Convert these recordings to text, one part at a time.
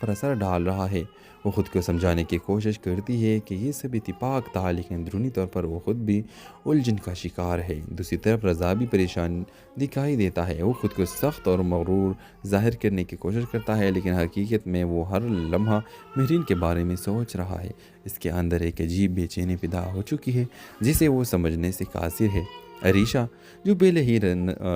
پر اثر ڈال رہا ہے۔ وہ خود کو سمجھانے کی کوشش کرتی ہے کہ یہ سب اتفاق تھا، لیکن اندرونی طور پر وہ خود بھی الجھن کا شکار ہے۔ دوسری طرف رضا بھی پریشان دکھائی دیتا ہے۔ وہ خود کو سخت اور مغرور ظاہر کرنے کی کوشش کرتا ہے، لیکن حقیقت میں وہ ہر لمحہ مہرین کے بارے میں سوچ رہا ہے۔ اس کے اندر ایک عجیب بے چینی پیدا ہو چکی ہے جسے وہ سمجھنے سے قاصر ہے۔ عریشہ، جو پہلے ہی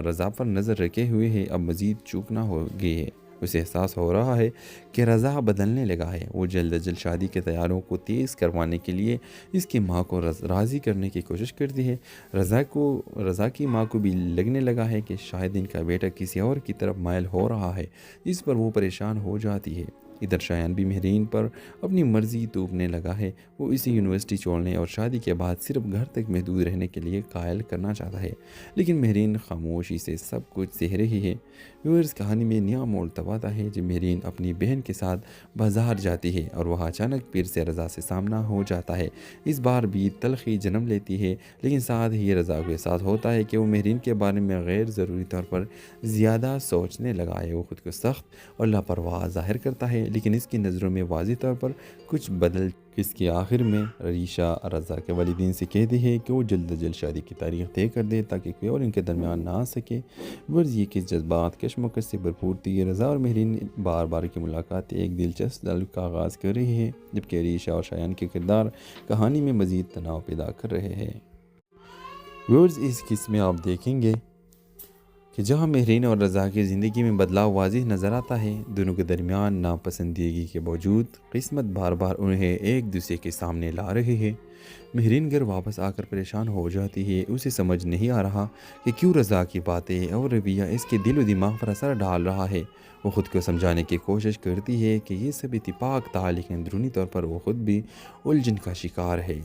رضا پر نظر رکھے ہوئے ہے، اب مزید چوکنا ہو گئی ہے۔ اسے احساس ہو رہا ہے کہ رضا بدلنے لگا ہے۔ وہ جلد از جلد شادی کے تیاروں کو تیز کروانے کے لیے اس کی ماں کو راضی کرنے کی کوشش کرتی ہے۔ رضا کی ماں کو بھی لگنے لگا ہے کہ شاید ان کا بیٹا کسی اور کی طرف مائل ہو رہا ہے، جس پر وہ پریشان ہو جاتی ہے۔ ادھر شایان بھی مہرین پر اپنی مرضی توپنے لگا ہے۔ وہ اسے یونیورسٹی چھوڑنے اور شادی کے بعد صرف گھر تک محدود رہنے کے لیے قائل کرنا چاہتا ہے، لیکن مہرین خاموشی سے سب کچھ سہ رہی ہے۔ ویورز، کہانی میں نیا موڑ تب آتا ہے جب مہرین اپنی بہن کے ساتھ بازار جاتی ہے اور وہاں اچانک پھر سے رضا سے سامنا ہو جاتا ہے۔ اس بار بھی تلخی جنم لیتی ہے، لیکن ساتھ ہی رضا کو احساس ہوتا ہے کہ وہ مہرین کے بارے میں غیر ضروری طور پر زیادہ سوچنے لگا ہے۔ وہ خود کو سخت اور لاپرواہ ظاہر کرتا ہے، لیکن اس کی نظروں میں واضح طور پر کچھ بدل۔ اس کے آخر میں عریشہ رضا کے والدین سے کہتی ہے کہ وہ جلد از جلد شادی کی تاریخ طے کر دے تاکہ کوئی اور ان کے درمیان نہ آ سکے۔ ورز، یہ کہ جذبات کشمکش سے بھرپور تھی۔ رضا اور مہرین بار بار کی ملاقات ایک دلچسپ تعلق کا آغاز کر رہی ہے، جبکہ عریشہ اور شایان کے کردار کہانی میں مزید تناؤ پیدا کر رہے ہیں۔ ورز، اس قسم میں آپ دیکھیں گے کہ جہاں مہرین اور رضا کی زندگی میں بدلاؤ واضح نظر آتا ہے، دونوں کے درمیان ناپسندیدگی کے باوجود قسمت بار بار انہیں ایک دوسرے کے سامنے لا رہی ہے۔ مہرین گھر واپس آ کر پریشان ہو جاتی ہے۔ اسے سمجھ نہیں آ رہا کہ کیوں رضا کی باتیں اور رویہ اس کے دل و دماغ پر اثر ڈال رہا ہے۔ وہ خود کو سمجھانے کی کوشش کرتی ہے کہ یہ سب اتفاق تھا، لیکن اندرونی طور پر وہ خود بھی الجھن کا شکار ہے۔